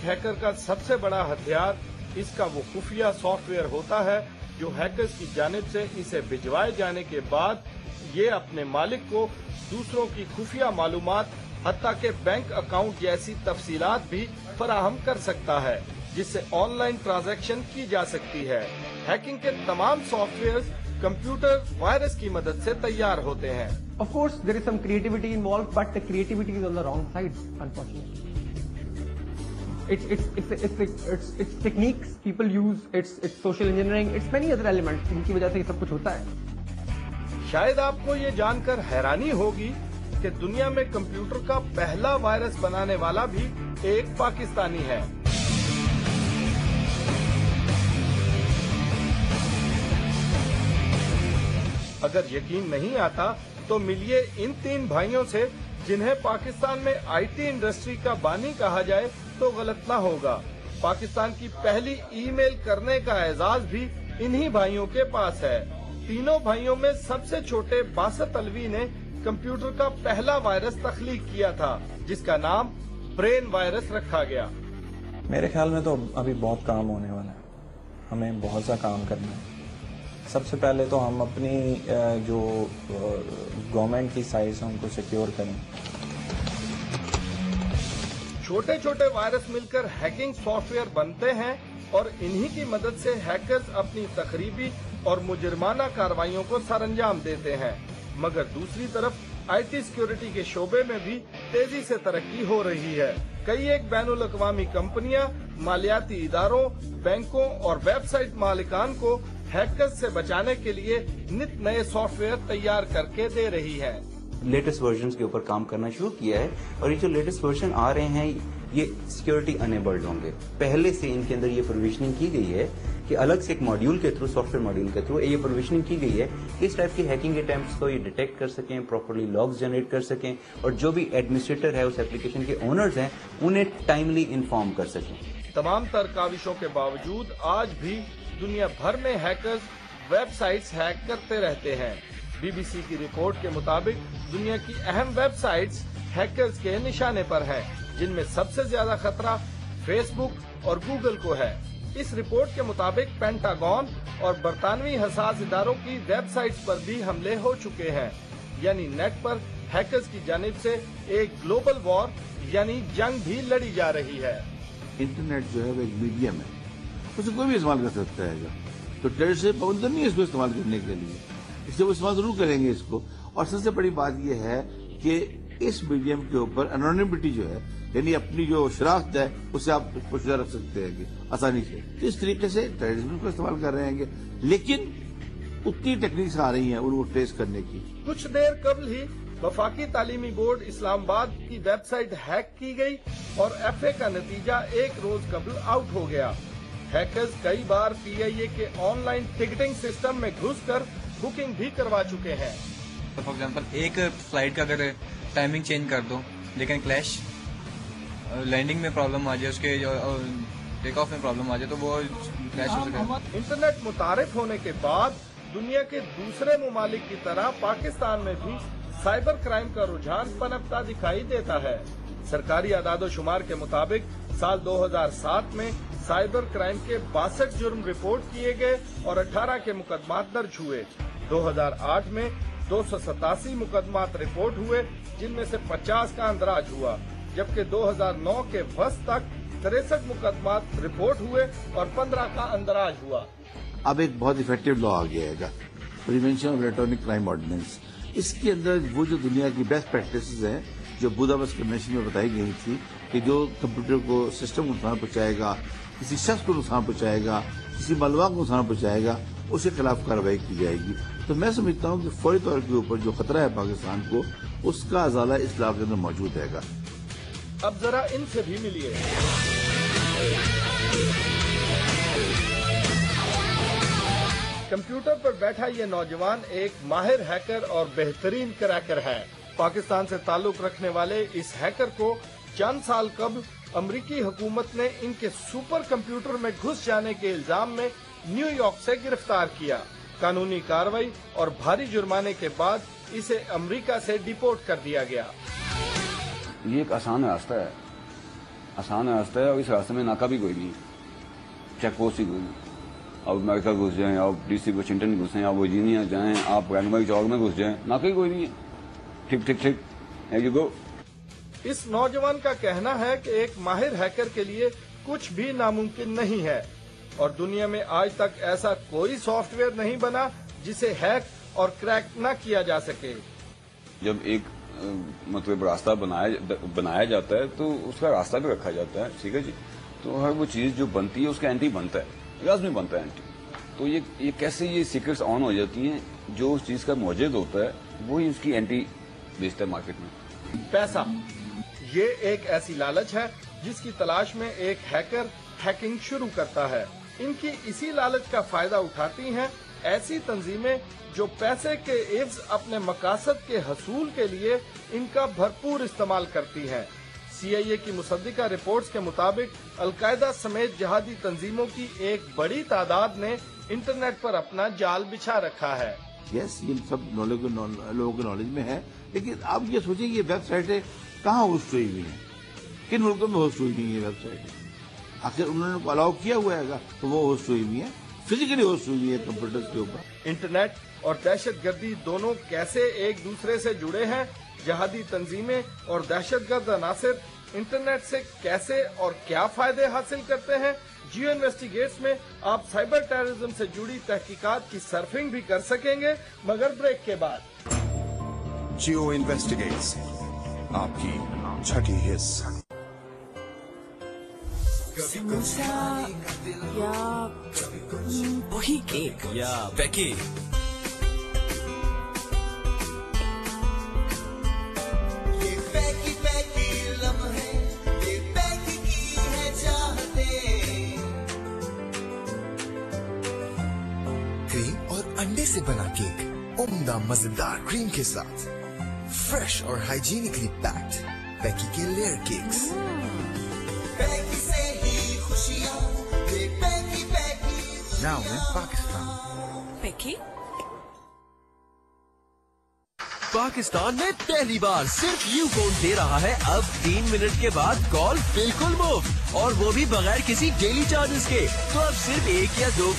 एक हैकर का सबसे बड़ा हथियार इसका वो खुफिया सॉफ्टवेयर होता है जो हैकर्स की जानिब से इसे भिजवाए जाने के बाद ये अपने मालिक को दूसरों की खुफिया मालूमात हत्ता के बैंक अकाउंट जैसी तफसीलात भी फराहम कर सकता है, जिससे ऑनलाइन ट्रांजैक्शन की जा सकती है। हैकिंग के तमाम सॉफ्टवेयर कंप्यूटर वायरस की मदद से तैयार होते हैं। Of course, there is some creativity involved, but the creativity is on the wrong side, unfortunately. It's techniques people use, it's social engineering, it's many other elements जिनकी वजह से ये सब कुछ होता है। शायद आपको ये जानकर हैरानी होगी कि दुनिया में कंप्यूटर का पहला वायरस बनाने वाला भी एक पाकिस्तानी है। अगर यकीन नहीं आता तो मिलिए इन 3 भाइयों से जिन्हें पाकिस्तान में आईटी इंडस्ट्री का बानी कहा जाए तो गलत ना होगा। पाकिस्तान की पहली ईमेल करने का एजाज भी इन्हीं भाइयों के पास है। तीनों भाइयों में सबसे छोटे बासत अलवी ने कंप्यूटर का पहला वायरस तख्लीक किया था, जिसका नाम ब्रेन वायरस रखा गया। मेरे ख्याल में तो अभी बहुत काम होने वाला है, हमें बहुत सा काम करना है। सबसे पहले तो हम अपनी जो गवर्नमेंट की साइट्स हैं उनको सिक्योर करें। छोटे छोटे वायरस मिलकर हैकिंग सॉफ्टवेयर बनते हैं और इन्हीं की मदद से हैकर्स अपनी तखरीबी और मुजरिमाना कार्रवाइयों को सरअंजाम देते हैं। मगर दूसरी तरफ आईटी सिक्योरिटी के शोबे में भी तेजी से तरक्की हो रही है। कई एक बैनुल अक़वामी कंपनियां मालियाती इदारों, बैंकों और वेबसाइट मालिकान को हैकर्स से बचाने के लिए नित नए सॉफ्टवेयर तैयार करके दे रही है। लेटेस्ट वर्जन्स के ऊपर काम करना शुरू किया है और ये जो लेटेस्ट वर्जन आ रहे हैं ये सिक्योरिटी अनेबल्ड होंगे। पहले से इनके अंदर ये प्रोविजनिंग की गई है कि अलग से एक मॉड्यूल के थ्रू, सॉफ्टवेयर मॉड्यूल के थ्रू ये प्रोविजनिंग की गई है कि इस टाइप की हैकिंग अटेम्प्ट्स को ये डिटेक्ट कर सकें, प्रॉपर्ली लॉग्स जनरेट कर सकें और जो भी एडमिनिस्ट्रेटर है उस एप्लीकेशन के ओनर्स हैं उन्हें टाइमली इन्फॉर्म कर सकें। तमाम तर काविशों के बावजूद आज भी दुनिया भर में हैकर्स वेबसाइट्स हैक करते रहते हैं। बीबीसी की रिपोर्ट के मुताबिक दुनिया की अहम वेबसाइट्स हैकर्स के निशाने पर हैं, जिनमें सबसे ज्यादा खतरा फेसबुक और गूगल को है। इस रिपोर्ट के मुताबिक पेंटागन और बरतानवी हसास इदारों की वेबसाइट्स पर भी हमले हो चुके हैं, यानी नेट पर हैकर्स की जानिब से एक ग्लोबल वॉर यानी जंग भी लड़ी जा रही है। इंटरनेट जो है वो एक मीडियम है, उसे कोई भी इस्तेमाल कर सकता है। तो टेररिस्ट से पाबंदी नहीं है इसको इस्तेमाल करने के लिए, इसलिए वो इस्तेमाल जरूर करेंगे इसको। और सबसे बड़ी बात यह है कि इस मीडियम के ऊपर एनोनिमिटी जो है, यानी अपनी जो शराख्त है उसे आप पोशीदा रख सकते हैं आसानी से। तो इस तरीके से टेररिज्म को इस्तेमाल कर रहे हैं, लेकिन उतनी टेक्निक्स आ रही हैं उनको ट्रेस करने की। कुछ देर कबल ही वफाकी तालीमी बोर्ड इस्लामाबाद की वेबसाइट हैक की गई और एफए का नतीजा एक रोज कबल आउट हो गया। हैकर्स कई बार पीआईए के ऑनलाइन टिकटिंग सिस्टम में घुसकर बुकिंग भी करवा चुके हैं। फॉर एग्जांपल एक फ्लाइट का अगर टाइमिंग चेंज कर दो लेकिन क्लैश लैंडिंग में प्रॉब्लम आ जाए, उसके टेक ऑफ में प्रॉब्लम आ जाए तो वो क्लैश हो सकेगा। इंटरनेट मुतारिफ होने के बाद दुनिया के दूसरे ममालिक की तरह पाकिस्तान में भी साइबर क्राइम का रुझान पनपता दिखाई देता है। सरकारी आदादोशुमार के मुताबिक साल 2007 में साइबर क्राइम के 62 जुर्म रिपोर्ट किए गए और 18 के मुकदमात दर्ज हुए। 2008 में 287 मुकदमात रिपोर्ट हुए, जिनमें से 50 का अंदराज हुआ, जबकि 2009 के वस्त तक 63 मुकदमात रिपोर्ट हुए और 15 का अंदराज हुआ। अब एक बहुत इफेक्टिव लॉ आ गया है, prevention of electronic crime ordinance. इसके अंदर वो जो दुनिया की बेस्ट प्रैक्टिसेस हैं जो बुदापेस्ट कन्वेंशन में बताई गई थी कि जो कंप्यूटर को सिस्टम को नुकसान पहुंचाएगा, किसी शख्स को नुकसान पहुंचाएगा, किसी मलबा को नुकसान पहुंचाएगा, उसके खिलाफ कार्रवाई की जाएगी। तो मैं समझता हूं कि फौरी तौर के ऊपर जो खतरा है पाकिस्तान को, उसका अजाला इस लॉ के अंदर मौजूद है। अब जरा इनसे भी मिलिए। कंप्यूटर पर बैठा ये नौजवान एक माहिर हैकर और बेहतरीन क्रैकर है। पाकिस्तान से ताल्लुक रखने वाले इस हैकर को चंद साल कबल अमरीकी हुकूमत ने इनके सुपर कंप्यूटर में घुस जाने के इल्जाम में न्यूयॉर्क से गिरफ्तार किया। कानूनी कार्रवाई और भारी जुर्माने के बाद इसे अमेरिका से डिपोर्ट कर दिया गया। ये एक आसान रास्ता है आसान रास्ता है और इस रास्ते में नाका भी कोई नहीं है, चेक पोस्ट ही कोई नहीं। आप अमेरिका घुस जाएं, आप DC वाशिंगटन घुसें, आप वर्जीनिया जाएं, आप रैंडमर्क चौक में घुस जाएं, नाका ही कोई नहीं है। ठीक ठीक ठीक, there you go। इस नौजवान का कहना है कि एक माहिर हैकर के लिए कुछ भी नामुमकिन नहीं है और दुनिया में आज तक ऐसा कोई सॉफ्टवेयर नहीं बना जिसे हैक और क्रैक न किया जा सके। जब एक मतलब रास्ता बनाया जाता है तो उसका रास्ता भी रखा जाता है, ठीक है जी। तो हर वो चीज जो बनती है उसका एंटी बनता है, लाजमी बनता है एंटी। तो ये कैसे ये सीक्रेट्स ऑन हो जाती हैं, जो उस चीज का मौजूद होता है वही उसकी एंटी बेचता है मार्केट में। पैसा, ये एक ऐसी लालच है जिसकी तलाश में एक हैकर हैकिंग शुरू करता है। इनकी इसी लालच का फायदा उठाती हैं ऐसी तंजीमें जो पैसे के एवज अपने मकासद के हसूल के लिए इनका भरपूर इस्तेमाल करती हैं। CIA की मुसद्दिका रिपोर्ट्स के मुताबिक अलकायदा समेत जिहादी तंजीमों की एक बड़ी तादाद ने इंटरनेट पर अपना जाल बिछा रखा है। यस, ये सब लोगों के नॉलेज में है, लेकिन आप ये सोचिए ये वेबसाइटें कहाँ होस्ट हुई हुई हैं, किन मुल्कों में होस्ट हुई हुई है वेबसाइटें। आखिर उन्होंने अलाउ किया हुआ है तो वो होस्ट हुई हुई है, फिजिकली होस्ट हुई है कंप्यूटर्स के ऊपर। इंटरनेट और दहशतगर्दी दोनों कैसे एक दूसरे से जुड़े हैं, जिहादी तंजीमें और दहशतगर्द अनासिर इंटरनेट से कैसे और क्या फायदे हासिल करते हैं। जियो इन्वेस्टिगेट्स में आप साइबर टेररिज्म से जुड़ी तहकीकात की सर्फिंग भी कर सकेंगे, मगर ब्रेक के बाद। जियो इन्वेस्टिगेट्स, आपकी छठी हिस्स। समोसा या वही केक या बेकी। ये बेकी बेकी लम्हे, ये बेकी की है चाहते। क्रीम और अंडे से बना केक, उम्दा मजेदार क्रीम के साथ, फ्रेश और हाइजीनिकली पैक्ड बेकी के लेयर केक्स। बेकी से ही खुशियाँ, ये Beki Beki. Now in Pakistan. Beki? Pakistan में पहली बार सिर्फ यूफोन दे रहा है अब 3 मिनट के बाद कॉल बिल्कुल मुफ्त, और वो भी बगैर किसी डेली चार्जेस के। तो अब सिर्फ 1 या 2